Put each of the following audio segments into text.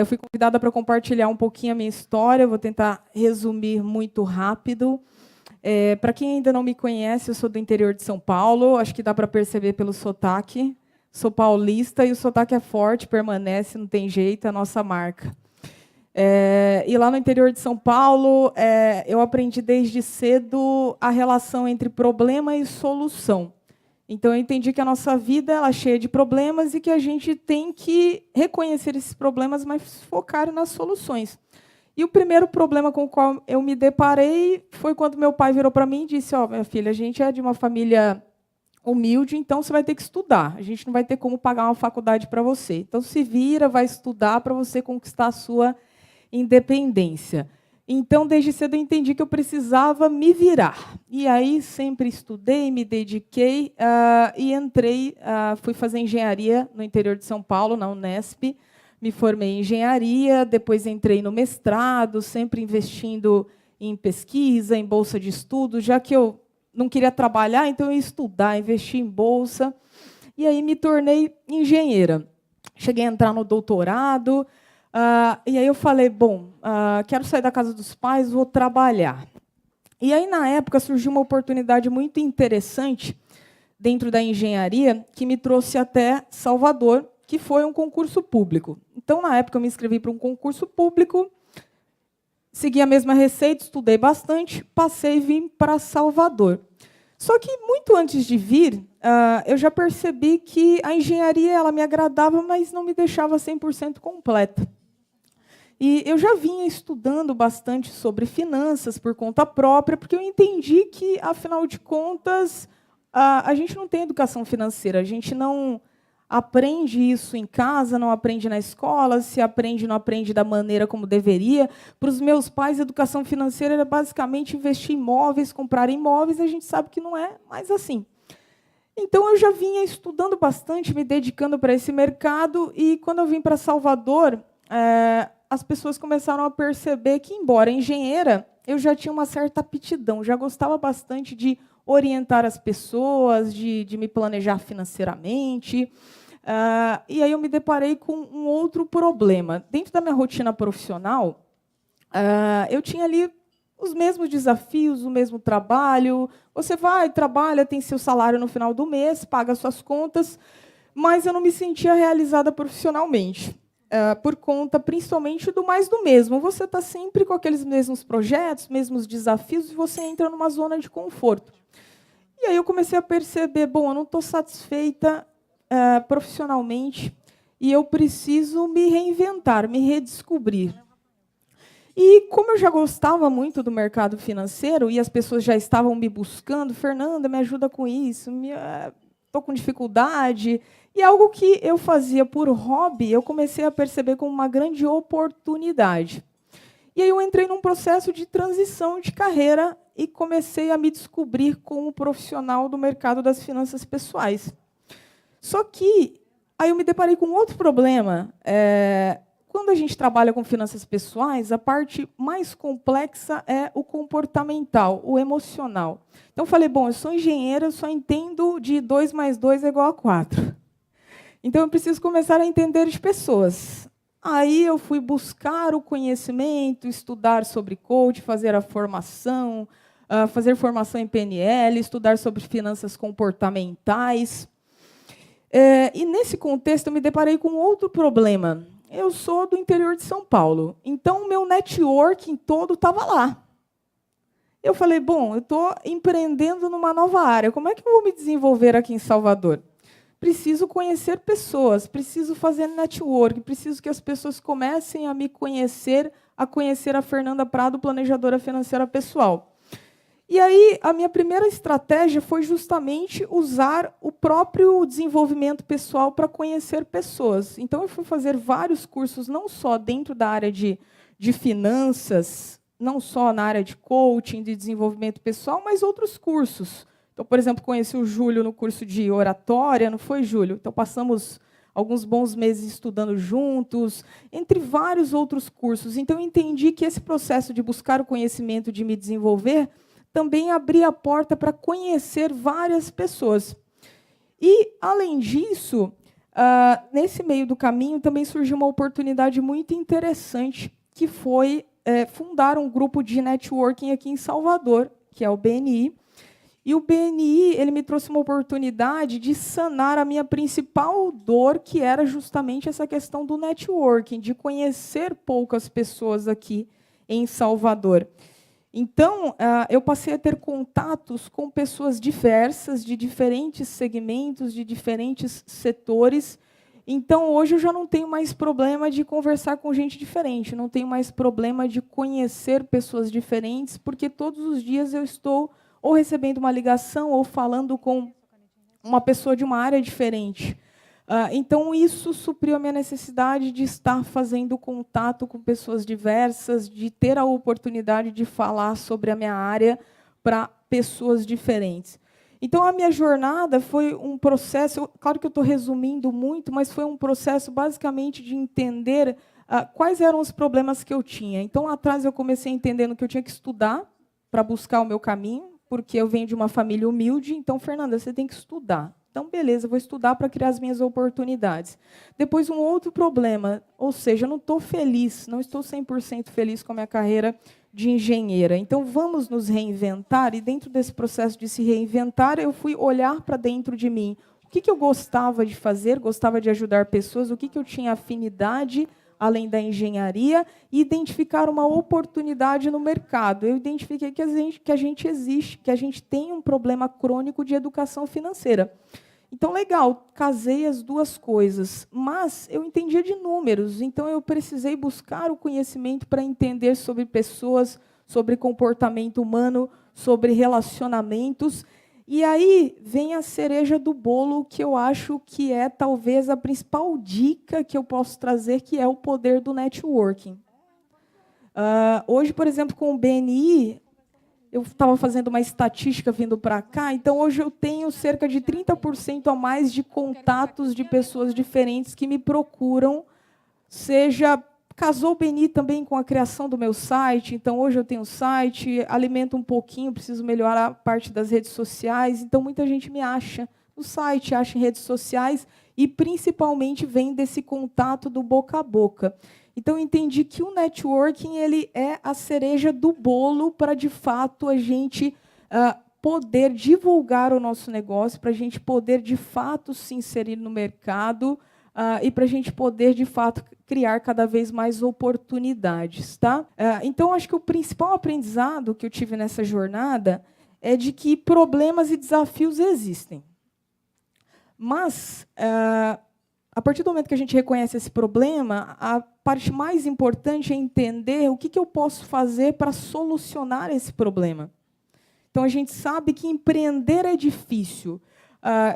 Eu fui convidada para compartilhar um pouquinho a minha história, vou tentar resumir muito rápido. Para quem ainda não me conhece, eu sou do interior de São Paulo, acho que dá para perceber pelo sotaque. Sou paulista e o sotaque é forte, permanece, não tem jeito, é a nossa marca. E lá no interior de São Paulo, eu aprendi desde cedo a relação entre problema e solução. Então, eu entendi que a nossa vida ela é cheia de problemas e que a gente tem que reconhecer esses problemas, mas focar nas soluções. E o primeiro problema com o qual eu me deparei foi quando meu pai virou para mim e disse: minha filha, a gente é de uma família humilde, então você vai ter que estudar. A gente não vai ter como pagar uma faculdade para você. Então, se vira, vai estudar para você conquistar a sua independência. Então, desde cedo, eu entendi que eu precisava me virar. E aí, sempre estudei, me dediquei e entrei, fui fazer engenharia no interior de São Paulo, na Unesp. Me formei em engenharia, depois entrei no mestrado, sempre investindo em pesquisa, em bolsa de estudo, já que eu não queria trabalhar, então eu ia estudar, investir em bolsa. E aí me tornei engenheira. Cheguei a entrar no doutorado. E aí eu falei, quero sair da casa dos pais, vou trabalhar. E aí, na época, surgiu uma oportunidade muito interessante dentro da engenharia que me trouxe até Salvador, que foi um concurso público. Então, na época, eu me inscrevi para um concurso público, segui a mesma receita, estudei bastante, passei e vim para Salvador. Só que, muito antes de vir, eu já percebi que a engenharia ela me agradava, mas não me deixava 100% completa. E eu já vinha estudando bastante sobre finanças por conta própria, porque eu entendi que, afinal de contas, a gente não tem educação financeira, a gente não aprende isso em casa, não aprende na escola, se aprende, não aprende da maneira como deveria. Para os meus pais, a educação financeira era basicamente investir em imóveis, comprar imóveis, e a gente sabe que não é mais assim. Então, eu já vinha estudando bastante, me dedicando para esse mercado, e quando eu vim para Salvador, as pessoas começaram a perceber que, embora engenheira, eu já tinha uma certa aptidão, já gostava bastante de orientar as pessoas, de me planejar financeiramente. E aí eu me deparei com um outro problema. Dentro da minha rotina profissional, eu tinha ali os mesmos desafios, o mesmo trabalho. Você vai, trabalha, tem seu salário no final do mês, paga suas contas, mas eu não me sentia realizada profissionalmente. Por conta, principalmente, do mais do mesmo. Você está sempre com aqueles mesmos projetos, mesmos desafios, e você entra numa zona de conforto. E aí eu comecei a perceber, eu não estou satisfeita profissionalmente, e eu preciso me reinventar, me redescobrir. E como eu já gostava muito do mercado financeiro, e as pessoas já estavam me buscando, Fernanda, me ajuda com isso, estou com dificuldade. E algo que eu fazia por hobby, eu comecei a perceber como uma grande oportunidade. E aí eu entrei num processo de transição de carreira e comecei a me descobrir como profissional do mercado das finanças pessoais. Só que aí eu me deparei com outro problema. Quando a gente trabalha com finanças pessoais, a parte mais complexa é o comportamental, o emocional. Então, eu falei, eu sou engenheira, eu só entendo de 2 mais 2 é igual a 4. Então, eu preciso começar a entender de pessoas. Aí, eu fui buscar o conhecimento, estudar sobre coaching, fazer a formação, fazer formação em PNL, estudar sobre finanças comportamentais. E, nesse contexto, eu me deparei com outro problema. Eu sou do interior de São Paulo, então o meu networking todo estava lá. Eu falei, eu estou empreendendo numa nova área, como é que eu vou me desenvolver aqui em Salvador? Preciso conhecer pessoas, preciso fazer network, preciso que as pessoas comecem a me conhecer, a conhecer a Fernanda Prado, planejadora financeira pessoal. E aí, a minha primeira estratégia foi justamente usar o próprio desenvolvimento pessoal para conhecer pessoas. Então, eu fui fazer vários cursos, não só dentro da área de finanças, não só na área de coaching, de desenvolvimento pessoal, mas outros cursos. Então, por exemplo, conheci o Júlio no curso de oratória, não foi, Júlio? Então, passamos alguns bons meses estudando juntos, entre vários outros cursos. Então, eu entendi que esse processo de buscar o conhecimento, de me desenvolver, também abria a porta para conhecer várias pessoas. E, além disso, Nesse meio do caminho, também surgiu uma oportunidade muito interessante, que foi fundar um grupo de networking aqui em Salvador, que é o BNI. E o BNI ele me trouxe uma oportunidade de sanar a minha principal dor, que era justamente essa questão do networking, de conhecer poucas pessoas aqui em Salvador. Então, eu passei a ter contatos com pessoas diversas, de diferentes segmentos, de diferentes setores. Então, hoje eu já não tenho mais problema de conversar com gente diferente, não tenho mais problema de conhecer pessoas diferentes, porque todos os dias eu estou ou recebendo uma ligação ou falando com uma pessoa de uma área diferente. Então, isso supriu a minha necessidade de estar fazendo contato com pessoas diversas, de ter a oportunidade de falar sobre a minha área para pessoas diferentes. Então, a minha jornada foi um processo, claro que eu estou resumindo muito, mas foi um processo basicamente de entender quais eram os problemas que eu tinha. Então, lá atrás, eu comecei entendendo que eu tinha que estudar para buscar o meu caminho, porque eu venho de uma família humilde. Então, Fernanda, você tem que estudar. Então, beleza, vou estudar para criar as minhas oportunidades. Depois, um outro problema, ou seja, eu não estou feliz, não estou 100% feliz com a minha carreira de engenheira. Então, vamos nos reinventar, e dentro desse processo de se reinventar, eu fui olhar para dentro de mim. O que eu gostava de fazer? Gostava de ajudar pessoas, o que eu tinha afinidade, além da engenharia, e identificar uma oportunidade no mercado. Eu identifiquei que a gente existe, que a gente tem um problema crônico de educação financeira. Então, legal, casei as duas coisas, mas eu entendia de números, então eu precisei buscar o conhecimento para entender sobre pessoas, sobre comportamento humano, sobre relacionamentos. E aí vem a cereja do bolo, que eu acho que é talvez a principal dica que eu posso trazer, que é o poder do networking. Hoje, por exemplo, com o BNI, eu estava fazendo uma estatística vindo para cá, então hoje eu tenho cerca de 30% a mais de contatos de pessoas diferentes que me procuram, seja... Casou o BNI também com a criação do meu site, então hoje eu tenho um site, alimento um pouquinho, preciso melhorar a parte das redes sociais, então muita gente me acha no site, acha em redes sociais, e principalmente vem desse contato do boca a boca. Então, eu entendi que o networking ele é a cereja do bolo para, de fato, a gente poder divulgar o nosso negócio, para a gente poder, de fato, se inserir no mercado, e para a gente poder, de fato, criar cada vez mais oportunidades. Tá? Então, acho que o principal aprendizado que eu tive nessa jornada é de que problemas e desafios existem. Mas, a partir do momento que a gente reconhece esse problema, a parte mais importante é entender o que eu posso fazer para solucionar esse problema. Então, a gente sabe que empreender é difícil.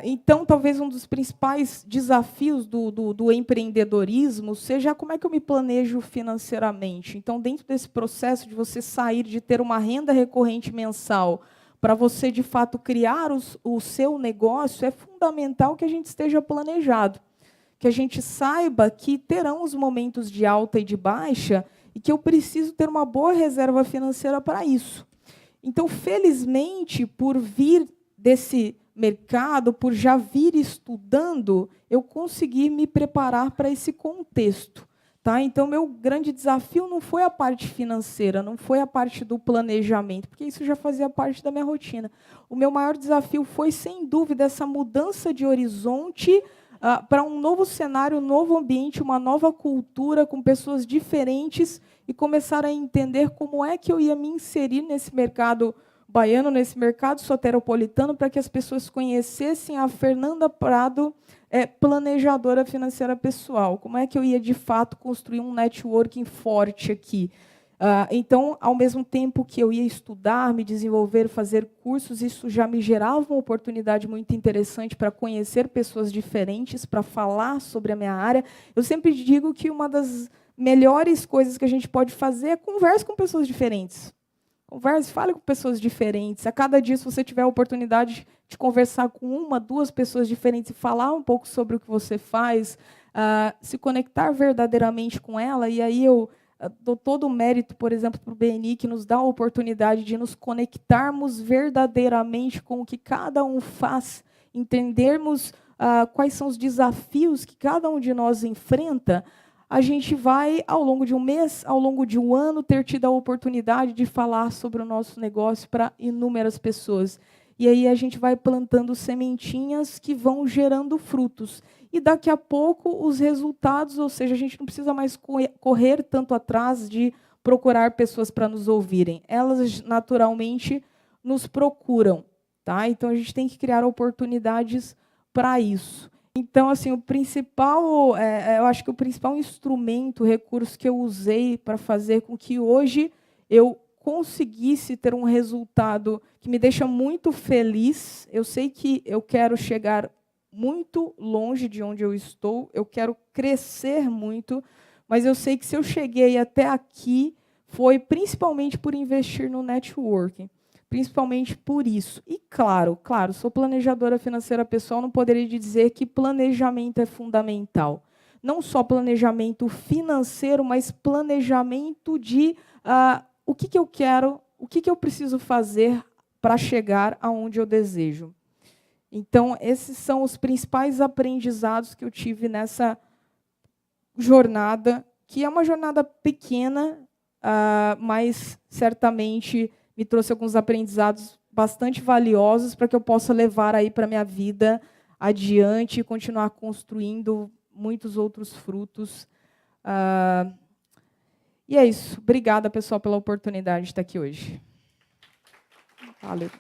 Então, talvez um dos principais desafios do empreendedorismo seja como é que eu me planejo financeiramente. Então, dentro desse processo de você sair de ter uma renda recorrente mensal para você, de fato, criar o seu negócio, é fundamental que a gente esteja planejado, que a gente saiba que terão os momentos de alta e de baixa e que eu preciso ter uma boa reserva financeira para isso. Então, felizmente, por vir desse mercado, por já vir estudando, eu consegui me preparar para esse contexto. Tá? Então, meu grande desafio não foi a parte financeira, não foi a parte do planejamento, porque isso já fazia parte da minha rotina. O meu maior desafio foi, sem dúvida, essa mudança de horizonte para um novo cenário, um novo ambiente, uma nova cultura, com pessoas diferentes, e começar a entender como é que eu ia me inserir nesse mercado baiano, nesse mercado soteropolitano, para que as pessoas conhecessem a Fernanda Prado, planejadora financeira pessoal. Como é que eu ia, de fato, construir um networking forte aqui? Então, ao mesmo tempo que eu ia estudar, me desenvolver, fazer cursos, isso já me gerava uma oportunidade muito interessante para conhecer pessoas diferentes, para falar sobre a minha área. Eu sempre digo que uma das melhores coisas que a gente pode fazer é conversar com pessoas diferentes. Converse, fale com pessoas diferentes. A cada dia, se você tiver a oportunidade de conversar com uma, duas pessoas diferentes e falar um pouco sobre o que você faz, se conectar verdadeiramente com ela, e aí eu dou todo o mérito, por exemplo, para o BNI, que nos dá a oportunidade de nos conectarmos verdadeiramente com o que cada um faz, entendermos quais são os desafios que cada um de nós enfrenta, a gente vai, ao longo de um mês, ao longo de um ano, ter tido a oportunidade de falar sobre o nosso negócio para inúmeras pessoas. E aí a gente vai plantando sementinhas que vão gerando frutos. E daqui a pouco os resultados, ou seja, a gente não precisa mais correr tanto atrás de procurar pessoas para nos ouvirem. Elas naturalmente nos procuram, tá? Então a gente tem que criar oportunidades para isso. Então, assim, o principal, eu acho que o principal instrumento, recurso que eu usei para fazer com que hoje eu conseguisse ter um resultado que me deixa muito feliz. Eu sei que eu quero chegar muito longe de onde eu estou, eu quero crescer muito, mas eu sei que se eu cheguei até aqui foi principalmente por investir no networking. Principalmente por isso. E, claro, sou planejadora financeira pessoal, não poderia dizer que planejamento é fundamental. Não só planejamento financeiro, mas planejamento de o que eu quero, o que eu preciso fazer para chegar aonde eu desejo. Então, esses são os principais aprendizados que eu tive nessa jornada, que é uma jornada pequena, mas certamente me trouxe alguns aprendizados bastante valiosos para que eu possa levar aí para a minha vida adiante e continuar construindo muitos outros frutos. E é isso. Obrigada, pessoal, pela oportunidade de estar aqui hoje. Valeu.